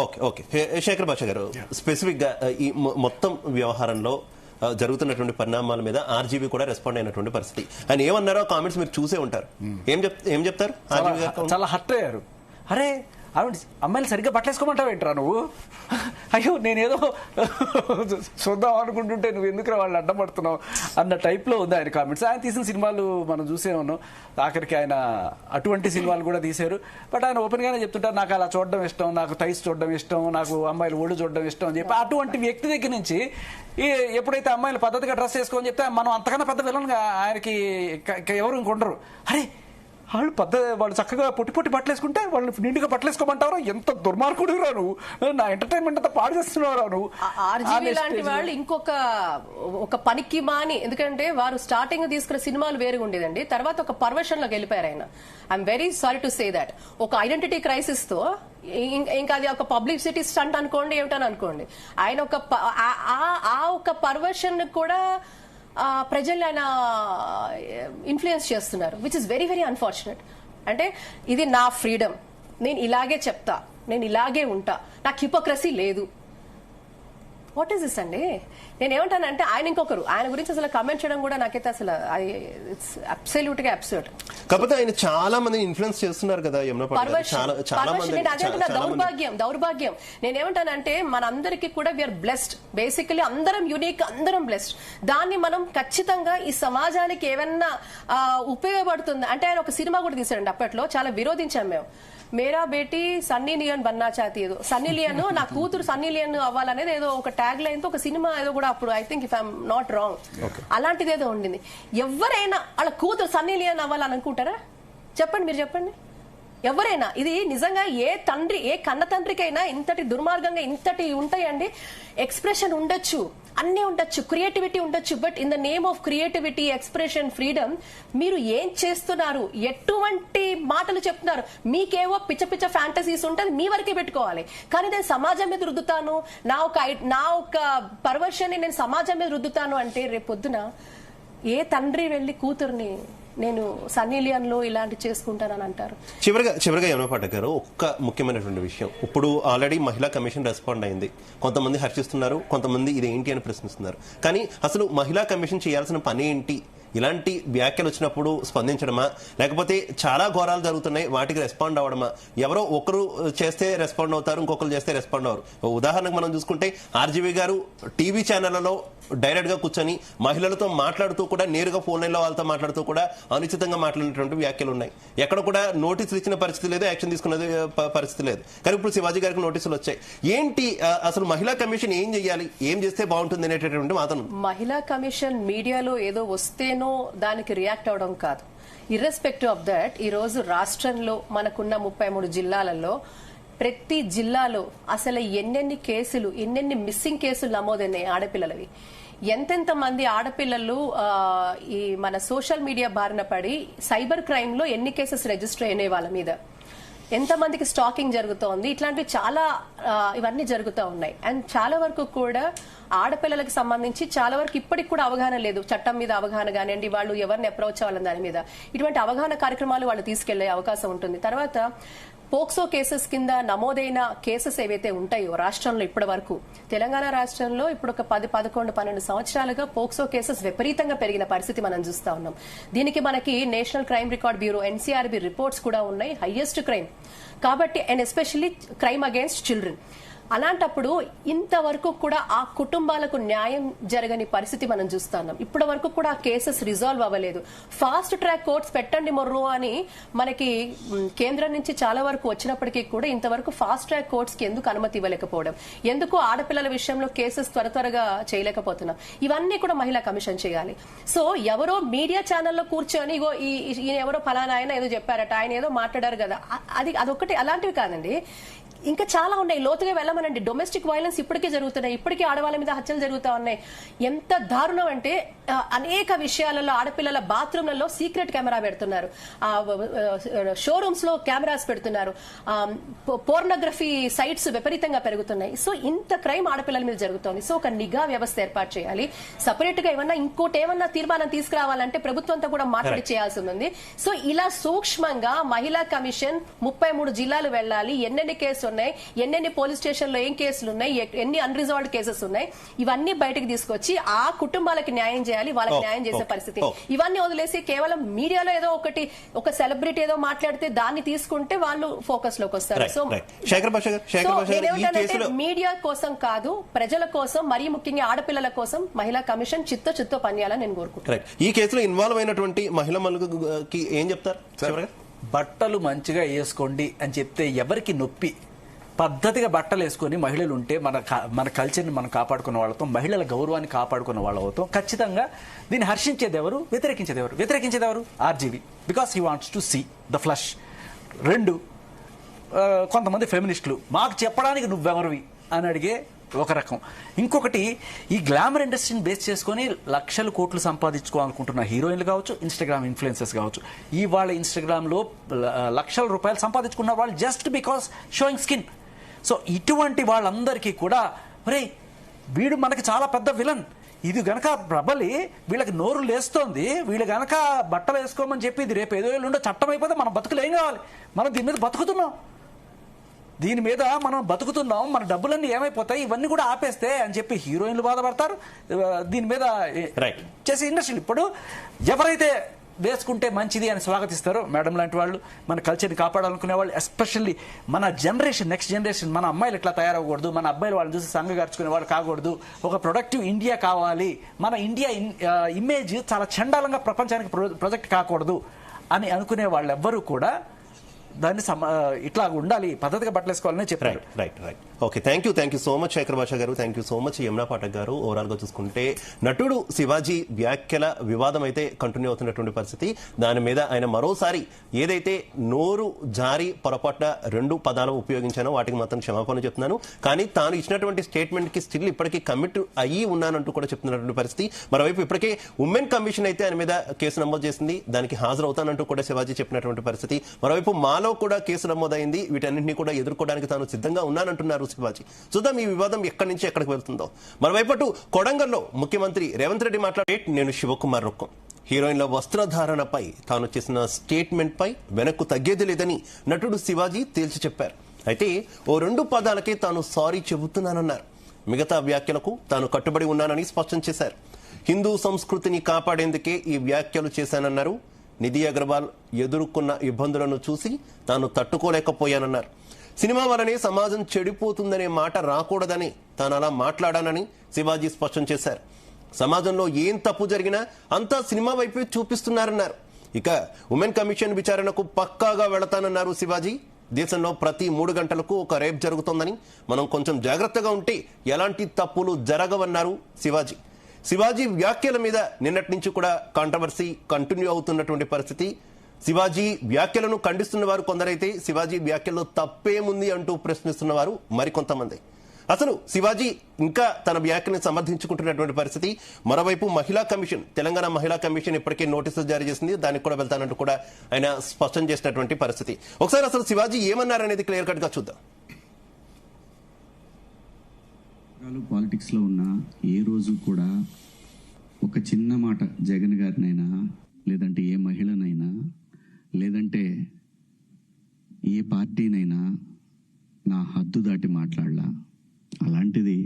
Okay okay Shekhar Basha గారు, specific గా ఈ మొత్తం వ్యవహారంలో జరుగుతున్నటువంటి పరిణామాల మీద ఆర్జీవీ కూడా రెస్పాండ్ అయినటువంటి పరిస్థితి. ఆయన ఏమన్నారో కామెంట్స్ మీరు చూసే ఉంటారు. ఏం చెప్తారు? చాలా హర్ట్ అయ్యారు. అరే అమ్మాయిలు సరిగ్గా పట్టలేసుకోమంటావు ఏంట్రా నువ్వు? అయ్యో నేనేదో చూద్దాం అనుకుంటుంటే నువ్వు ఎందుకు వాళ్ళు అడ్డపడుతున్నావు అన్న టైప్లో ఉంది ఆయన కామెంట్స్. ఆయన తీసిన సినిమాలు మనం చూసే ఉన్నాం. ఆఖరికి ఆయన అటువంటి సినిమాలు కూడా తీశారు. బట్ ఆయన ఓపెన్గానే చెప్తుంటారు, నాకు అలా చూడడం ఇష్టం, నాకు థైస్ చూడడం ఇష్టం, నాకు అమ్మాయిలు ఒళ్ళు చూడడం ఇష్టం అని చెప్పి. అటువంటి వ్యక్తి దగ్గర నుంచి ఎప్పుడైతే అమ్మాయిలు పద్ధతిగా డ్రెస్ వేసుకోని చెప్తే మనం అంతకన్నా పెద్ద విలన్గా ఆయనకి ఎవరు ఇంకొండరు. అరే వాళ్ళు చక్కగా పొట్టి బట్టలేసుకుంటే వాళ్ళు నిండుగా బట్టలేసుకోమంటారు. ఎంత దుర్మార్గుడు రాను, నా ఎంటర్టైన్మెంట్ అంతా పాడు చేస్తున్నావు రాను. ఆర్జీవీ లాంటి వాళ్ళు ఇంకొక పనికి మాని, ఎందుకంటే వారు స్టార్టింగ్ తీసుకున్న సినిమాలు వేరుగా ఉండేదండి. తర్వాత ఒక పర్వర్షన్ లోకి వెళ్ళిపోయారు ఆయన. I'm very sorry to say that. ఒక ఐడెంటిటీ క్రైసిస్ తో, ఇంకా అది ఒక పబ్లిసిటీ స్టంట్ అనుకోండి, ఏమిటని అనుకోండి, ఆయన ఒక పర్వర్షన్ కూడా ప్రజల్ని ఆయన ఇన్ఫ్లుయెన్స్ చేస్తున్నారు, which is very very unfortunate. అంటే ఇది నా ఫ్రీడమ్, నేను ఇలాగే చెప్తా, నేను ఇలాగే ఉంటా, నాకు హిపోక్రసీ లేదు. వాట్ ఈస్ దిస్ అండి? నేను ఏమంటానంటే ఆయన ఇంకొకరు, ఆయన గురించి అసలు కమెంట్ చేయడం కూడా నాకైతే అసలు ఇట్స్ అబ్సల్యూట్ గా అబ్సర్డ్. కాకపోతే ఆయన చాలా మంది ఇన్ఫ్లుయెన్స్ చేస్తున్నారు కదా. దౌర్భాగ్యం. నేనేమంటానంటే మనందరికీ కూడా వీఆర్ బ్లెస్డ్, బేసికలీ అందరం యూనిక్, అందరం బ్లెస్డ్. దాన్ని మనం ఖచ్చితంగా ఈ సమాజానికి ఏమన్నా ఉపయోగపడుతుంది అంటే, ఆయన ఒక సినిమా కూడా తీసాడండి అప్పట్లో, చాలా విరోధించాం మేము. మేరా బేటీ సన్నీ లియోన్ బన్నా చాతి, ఏదో సన్నీ లియోన్, నా కూతురు సన్నీ లియోన్ అవ్వాలనేది ఏదో ఒక ట్యాగ్ లైన్ తో ఒక సినిమా ఏదో కూడా అప్పుడు, I think if I'm not wrong, అలాంటిది ఏదో ఉండింది. ఎవరైనా వాళ్ళ కూతురు సన్నీ లియోన్ అవ్వాలని అనుకుంటారా? చెప్పండి, మీరు చెప్పండి. ఎవరైనా, ఇది నిజంగా ఏ తండ్రి, ఏ కన్న తండ్రికైనా ఇంతటి దుర్మార్గంగా ఇంతటి ఉంటాయండి. ఎక్స్ప్రెషన్ ఉండొచ్చు, అన్నీ ఉండొచ్చు, క్రియేటివిటీ ఉండొచ్చు, but in the name of creativity, expression, freedom మీరు ఏం చేస్తున్నారు, ఎటువంటి మాటలు చెప్తున్నారు? మీకేవో పిచ్చ ఫ్యాంటసీస్ ఉంటుంది, మీ వరకే పెట్టుకోవాలి. కానీ నేను సమాజం మీద రుద్దుతాను, నా ఒక పర్వర్షన్ నేను సమాజం మీద రుద్దుతాను అంటే, రేపొద్దున ఏ తండ్రి వెళ్లి కూతుర్ని నేను సన్నీ లియోన్ లో ఇలాంటి చేసుకుంటానని అంటారు? చివరిగా యమున పాఠక్ గారు, ఒక్క ముఖ్యమైనటువంటి విషయం. ఇప్పుడు ఆల్రెడీ మహిళా కమిషన్ రెస్పాండ్ అయింది. కొంతమంది హర్షిస్తున్నారు, కొంతమంది ఇది ఏంటి అని ప్రశ్నిస్తున్నారు. కానీ అసలు మహిళా కమిషన్ చేయాల్సిన పని ఏంటి? ఇలాంటి వ్యాఖ్యలు వచ్చినప్పుడు స్పందించడమా, లేకపోతే చాలా ఘోరాలు జరుగుతున్నాయి వాటికి రెస్పాండ్ అవ్వడమా? ఎవరో ఒకరు చేస్తే రెస్పాండ్ అవుతారు, ఇంకొకరు చేస్తే రెస్పాండ్ అవ్వరు. ఉదాహరణకు మనం చూసుకుంటే ఆర్జీవీ గారు టీవీ ఛానళ్లలో డైరెక్ట్ గా కూర్చొని మహిళలతో మాట్లాడుతూ కూడా, నేరుగా ఫోన్ లైన్లో వాళ్ళతో మాట్లాడుతూ కూడా అనుచితంగా మాట్లాడినటువంటి వ్యాఖ్యలు ఉన్నాయి. ఎక్కడ కూడా నోటీసులు ఇచ్చిన పరిస్థితి లేదు, యాక్షన్ తీసుకున్నది పరిస్థితి లేదు. కానీ ఇప్పుడు శివాజీ గారికి నోటీసులు వచ్చాయి. ఏంటి అసలు మహిళా కమిషన్ ఏం చేయాలి, ఏం చేస్తే బాగుంటుంది అనేటటువంటి వాదన. మహిళా కమిషన్ మీడియాలో ఏదో వస్తేనో దానికి రియాక్ట్ అవడం కాదు. ఇర్రెస్పెక్టివ్ ఆఫ్ దట్, ఈ రోజు రాష్ట్రంలో మనకున్న 33 జిల్లాలలో ప్రతి జిల్లాలో అసలు ఎన్నెన్ని కేసులు, ఎన్నెన్ని మిస్సింగ్ కేసులు నమోదైనాయి ఆడపిల్లలవి. ఎంతెంత మంది ఆడపిల్లలు ఈ మన సోషల్ మీడియా బారిన పడి సైబర్ క్రైమ్ లో ఎన్ని కేసెస్ రిజిస్టర్ అయినాయి వాళ్ళ మీద, ఎంతమందికి స్టాకింగ్ జరుగుతోంది, ఇట్లాంటివి చాలా ఇవన్నీ జరుగుతూ ఉన్నాయి. అండ్ చాలా వరకు కూడా ఆడపిల్లలకు సంబంధించి చాలా వరకు ఇప్పటికి కూడా అవగాహన లేదు. చట్టం మీద అవగాహన కానివ్వండి, వాళ్ళు ఎవరిని అప్రోచ్ అవ్వాలని దాని మీద, ఇటువంటి అవగాహన కార్యక్రమాలు వాళ్ళు తీసుకెళ్లే అవకాశం ఉంటుంది. తర్వాత పోక్సో కేసెస్ కింద నమోదైన కేసెస్ ఏవైతే ఉంటాయో రాష్ట్రంలో ఇప్పటి వరకు, తెలంగాణ రాష్ట్రంలో ఇప్పుడు ఒక 10, 11, 12 సంవత్సరాలుగా పోక్సో కేసెస్ విపరీతంగా పెరిగిన పరిస్థితి మనం చూస్తా ఉన్నాం. దీనికి మనకి national crime record bureau NCRB reports కూడా ఉన్నాయి, హైయెస్ట్ క్రైమ్ కాబట్టి, and especially crime against children. అలాంటప్పుడు ఇంతవరకు కూడా ఆ కుటుంబాలకు న్యాయం జరగని పరిస్థితి మనం చూస్తున్నాం. ఇప్పటి వరకు కూడా ఆ కేసెస్ రిజాల్వ్ అవ్వలేదు. ఫాస్ట్ ట్రాక్ కోర్ట్స్ పెట్టండి మొర్రు అని మనకి కేంద్రం నుంచి చాలా వరకు వచ్చినప్పటికీ కూడా ఇంతవరకు ఫాస్ట్ ట్రాక్ కోర్ట్స్ కి ఎందుకు అనుమతి ఇవ్వలేకపోవడం, ఎందుకు ఆడపిల్లల విషయంలో కేసెస్ త్వరగా చేయలేకపోతున్నాం, ఇవన్నీ కూడా మహిళా కమిషన్ చేయాలి. సో ఎవరో మీడియా ఛానల్లో కూర్చొని ఇగో ఈయన ఎవరో ఫలానా ఆయన ఏదో చెప్పారట, ఆయన ఏదో మాట్లాడారు కదా, అదొకటి అలాంటివి కాదండి. ఇంకా చాలా ఉన్నాయి, లోతుగా వెళ్ళమనండి. డొమెస్టిక్ వైలెన్స్ ఇప్పటికే జరుగుతున్నాయి, ఇప్పటికీ ఆడవాళ్ళ మీద హత్యలు జరుగుతూ ఉన్నాయి. ఎంత దారుణం అంటే అనేక విషయాలలో ఆడపిల్లల బాత్రూమ్లలో సీక్రెట్ కెమెరా పెడుతున్నారు, షోరూమ్స్ లో కెమెరాస్ పెడుతున్నారు, పోర్నోగ్రఫీ సైట్స్ విపరీతంగా పెరుగుతున్నాయి. సో ఇంత క్రైమ్ ఆడపిల్లల మీద జరుగుతోంది. సో ఒక నిఘా వ్యవస్థ ఏర్పాటు చేయాలి. సపరేట్ గా ఇంకోటేమన్నా తీర్మానం తీసుకురావాలంటే ప్రభుత్వంతో కూడా మాట్లాడి చేయాల్సి ఉంది. సో ఇలా సూక్ష్మంగా మహిళా కమిషన్ 33 జిల్లాలు వెళ్ళాలి, ఎన్నెన్ని కేసులు ఉన్నాయి, ఎన్నెన్ని పోలీస్ స్టేషన్లో ఏం కేసులు ఉన్నాయి, ఎన్ని అన్రిజాల్వ్డ్ కేసెస్ ఉన్నాయి, ఇవన్నీ బయటకు తీసుకొచ్చి ఆ కుటుంబాలకి న్యాయం చేయాలి, వాళ్ళకి న్యాయం చేసే పరిస్థితి. ఇవన్నీ వదిలేసి కేవలం మీడియాలో ఏదో ఒక సెలబ్రిటీ ఏదో మాట్లాడితే దాన్ని తీసుకుంటే వాళ్ళు ఫోకస్ లోకి వస్తారు. సో మీడియా కోసం కాదు, ప్రజల కోసం, మరీ ముఖ్యంగా ఆడపిల్లల కోసం మహిళా కమిషన్ చిత్తో పనిచేయాలని నేను కోరుకుంటున్నాను. ఈ కేసులో ఇన్వాల్వ్ అయినటువంటి మహిళకి ఏం చెప్తారు? బట్టలు మంచిగా వేసుకోండి అని చెప్తే ఎవరికి నొప్పి? పద్ధతిగా బట్టలు వేసుకొని మహిళలు ఉంటే మన కల్చర్ని మనం కాపాడుకున్న వాళ్ళతో, మహిళల గౌరవాన్ని కాపాడుకున్న వాళ్ళతో ఖచ్చితంగా దీన్ని హర్షించేది ఎవరు, వ్యతిరేకించేది ఎవరు? RGV, because he wants to see the flush. 2, కొంతమంది ఫెమినిస్టులు మాకు చెప్పడానికి నువ్వెవరివి అని అడిగే ఒక రకం. ఇంకొకటి, ఈ గ్లామర్ ఇండస్ట్రీని బేస్ చేసుకొని లక్షల కోట్లు సంపాదించుకోవాలనుకుంటున్న హీరోయిన్లు కావచ్చు, ఇన్స్టాగ్రామ్ ఇన్ఫ్లుయెన్సర్స్ కావచ్చు. వాళ్ళ ఇన్స్టాగ్రామ్లో లక్షల రూపాయలు సంపాదించుకున్న వాళ్ళు just because showing skin. So ఇటువంటి వాళ్ళందరికీ కూడా వీడు మనకి చాలా పెద్ద విలన్, ఇది గనక ప్రబలి వీళ్ళకి నోరు లేస్తోంది, వీళ్ళు గనక బట్టలు వేసుకోమని చెప్పి ఇది రేపు ఏదో ఉండే చట్టం అయిపోతే మన బతుకులు ఏం కావాలి? మనం దీని మీద బతుకుతున్నాం, మన డబ్బులన్నీ ఏమైపోతాయి, ఇవన్నీ కూడా ఆపేస్తే అని చెప్పి హీరోయిన్లు బాధపడతారు. దీని మీద చేసే ఇండస్ట్రీ ఇప్పుడు ఎవరైతే వేసుకుంటే మంచిది అని స్వాగతిస్తారో మేడం లాంటి వాళ్ళు, మన కల్చర్ని కాపాడాలనుకునే వాళ్ళు, ఎస్పెషల్లీ మన జనరేషన్, నెక్స్ట్ జనరేషన్, మన అమ్మాయిలు ఇట్లా తయారవ్వకూడదు, మన అబ్బాయిలు వాళ్ళని చూసి సంఘగార్చుకునే వాళ్ళు కాకూడదు, ఒక ప్రొడక్టివ్ ఇండియా కావాలి, మన ఇండియా ఇమేజ్ చాలా చండాలంగా ప్రపంచానికి ప్రొజెక్ట్ కాకూడదు అని అనుకునే వాళ్ళెవ్వరూ కూడా దాన్ని ఇట్లా ఉండాలి, పద్ధతిగా బట్టలేసుకోవాలని చెప్పారు. Right. Okay, thank you so much Shekhar Basha గారు, thank you so much Yamuna Pathak గారు. ఓవరాల్ గా చూసుకుంటే నటుడు శివాజీ వ్యాఖ్యల వివాదం అయితే కంటిన్యూ అవుతున్నటువంటి పరిస్థితి. దాని మీద ఆయన మరోసారి ఏదైతే నోరు జారి పొరపాటున 2 పదాలు ఉపయోగించానో వాటికి మాత్రం క్షమాపణ చెప్తున్నాను, కానీ తాను ఇచ్చినటువంటి స్టేట్మెంట్ కి స్టిల్ ఇప్పటికీ కమిట్ అయ్యి ఉన్నానంటూ కూడా చెప్తున్నటువంటి పరిస్థితి. మరోవైపు ఇప్పటికే ఉమెన్ కమిషన్ అయితే ఆయన మీద కేసు నమోదు చేసింది, దానికి హాజరవుతానంటూ కూడా శివాజీ చెప్పినటువంటి పరిస్థితి. మరోవైపు మాలో కూడా కేసు నమోదైంది, వీటన్నింటినీ కూడా ఎదుర్కోవడానికి తాను సిద్ధంగా ఉన్నానంటున్నారు శివాజీ. చూద్దాం ఈ వివాదం ఎక్కడి నుంచి ఎక్కడికి వెళ్తుందో. మరోవైపు కొడంగల్లో ముఖ్యమంత్రి రేవంత్ రెడ్డి మాట్లాడే, నేను శివకుమార్ రొక్కం, హీరోయిన్ల వస్త్రధారణపై తాను చేసిన స్టేట్మెంట్ పై వెనక్కు తగ్గేది లేదని నటుడు శివాజీ తేల్చి చెప్పారు. అయితే ఓ 2 పదాలకే తాను సారీ చెబుతున్నానన్నారు. మిగతా వ్యాఖ్యలకు తాను కట్టుబడి ఉన్నానని స్పష్టం చేశారు. హిందూ సంస్కృతిని కాపాడేందుకే ఈ వ్యాఖ్యలు చేశానన్నారు. నిధి అగర్వాల్ ఎదుర్కొన్న ఇబ్బందులను చూసి తాను తట్టుకోలేకపోయానన్నారు. సినిమా వల్లనే సమాజం చెడిపోతుందనే మాట రాకూడదని తాను అలా మాట్లాడానని శివాజీ స్పష్టం చేశారు. సమాజంలో ఏం తప్పు జరిగినా అంతా సినిమా వైపే చూపిస్తున్నారన్నారు. ఇక ఉమెన్ కమిషన్ విచారణకు పక్కాగా వెళతానన్నారు శివాజీ. దేశంలో ప్రతి 3 గంటలకు ఒక రేప్ జరుగుతోందని, మనం కొంచెం జాగ్రత్తగా ఉంటే ఎలాంటి తప్పులు జరగవన్నారు శివాజీ. శివాజీ వ్యాఖ్యల మీద నిన్నటి నుంచి కూడా కాంట్రవర్సీ కంటిన్యూ అవుతున్నటువంటి పరిస్థితి. శివాజీ వ్యాఖ్యలను ఖండిస్తున్న వారు కొందరైతే శివాజీ వ్యాఖ్యల్లో తప్పేముంది అంటూ ప్రశ్నిస్తున్న వారు మరికొంతమంది. అసలు శివాజీ ఇంకా తన వ్యాఖ్యలను సమర్థించుకుంటున్నటువంటి పరిస్థితి. మరోవైపు మహిళా కమిషన్, తెలంగాణ మహిళా కమిషన్ ఇప్పటికే నోటీసులు జారీ చేసింది, దానికి కూడా వెళ్తానంటూ కూడా ఆయన స్పష్టం చేసినటువంటి పరిస్థితి. ఒకసారి అసలు శివాజీ ఏమన్నారనేది క్లియర్ కట్ గా చూద్దాం. పాలిటిక్స్ లో ఉన్న ఏ రోజు కూడా ఒక చిన్న మాట జగన్ గారినైనా, లేదంటే ఏ మహిళనైనా, లేదంటే ఏ పార్టీనైనా నా హద్దు దాటి మాట్లాడలా. అలాంటిది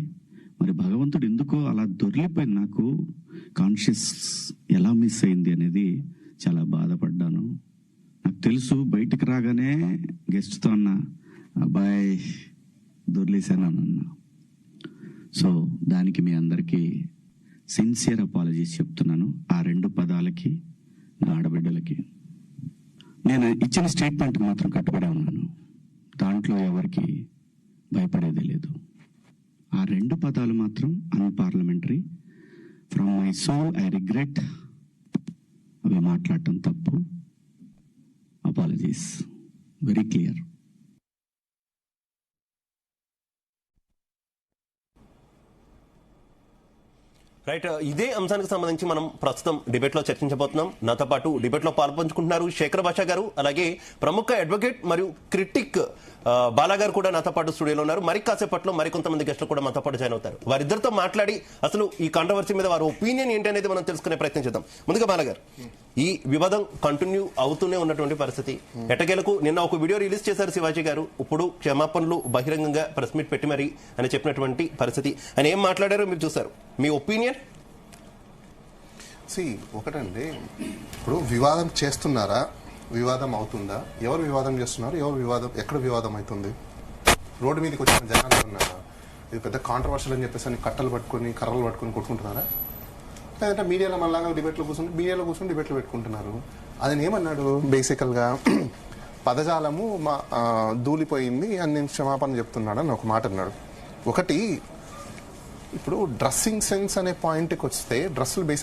మరి భగవంతుడు ఎందుకో అలా దొరికిపోయింది. నాకు కాన్షియస్ ఎలా మిస్ అయింది అనేది చాలా బాధపడ్డాను. నాకు తెలుసు బయటికి రాగానే గెస్ట్తో అన్న అబ్బాయి దొర్లేశాను అన్న. సో దానికి మీ అందరికీ సిన్సియర్ అపాలజీస్ చెప్తున్నాను. ఆ 2 పదాలకి, నా ఆడబిడ్డలకి. నేను ఇచ్చిన స్టేట్మెంట్కి మాత్రం కట్టుబడి ఉన్నాను, దాంట్లో ఎవరికి భయపడేదే లేదు. ఆ 2 పదాలు మాత్రం unparliamentary. From my soul I regret. అవి మాట్లాడటం తప్పు. Apologies, very clear. రైట్, ఇదే అంశానికి సంబంధించి మనం ప్రస్తుతం డిబేట్ లో చర్చించబోతున్నాం. నాతో పాటు డిబేట్ లో పాల్పంచుకుంటున్నారు శేఖర్ భాష గారు, అలాగే ప్రముఖ అడ్వకేట్ మరియు క్రిటిక్ బాలాగారు కూడా నాతో పాటు స్టూడియోలో ఉన్నారు. మరి కాసేపట్లో మరికొంతమంది గెస్టులు కూడా మనతో పాటు జాయిన్ అవుతారు. వారిద్దరితో మాట్లాడి అసలు ఈ కాంట్రవర్సీ మీద వారి ఒపీనియన్ ఏంటి అనేది మనం తెలుసుకునే ప్రయత్నం చేద్దాం. ముందుగా బాలాగారు, ఈ వివాదం కంటిన్యూ అవుతూనే ఉన్నటువంటి పరిస్థితి. ఎటకేలకు నిన్న ఒక వీడియో రిలీజ్ చేశారు శివాజీ గారు. ఇప్పుడు క్షమాపణలు బహిరంగంగా ప్రెస్ మీట్ పెట్టి మరి అని చెప్పినటువంటి పరిస్థితి. ఆయన ఏం మాట్లాడారో మీరు చూసారు. మీ ఒపీనియన్? ఒకటండి, ఇప్పుడు వివాదం చేస్తున్నారా, వివాదం అవుతుందా, ఎవరు వివాదం చేస్తున్నారు, ఎక్కడ వివాదం అవుతుంది? రోడ్డు మీదకి వచ్చిన జనాలు ఉన్నారా? ఇది పెద్ద కాంట్రవర్షియల్ అని చెప్పేసి అని కర్రలు పట్టుకొని కొట్టుకుంటున్నారా? లేదంటే మీడియాలో మళ్ళా డిబేట్లో కూర్చొని డిబేట్లు పెట్టుకుంటున్నారు. ఆయన ఏమన్నాడు, బేసికల్గా పదజాలము దూలిపోయింది అని నేను క్షమాపణ చెప్తున్నాడు అని ఒక మాట అన్నాడు. ఒకటి, ఇప్పుడు డ్రెస్సింగ్ సెన్స్ అనే పాయింట్కి వస్తే డ్రెస్సులు బేసిక్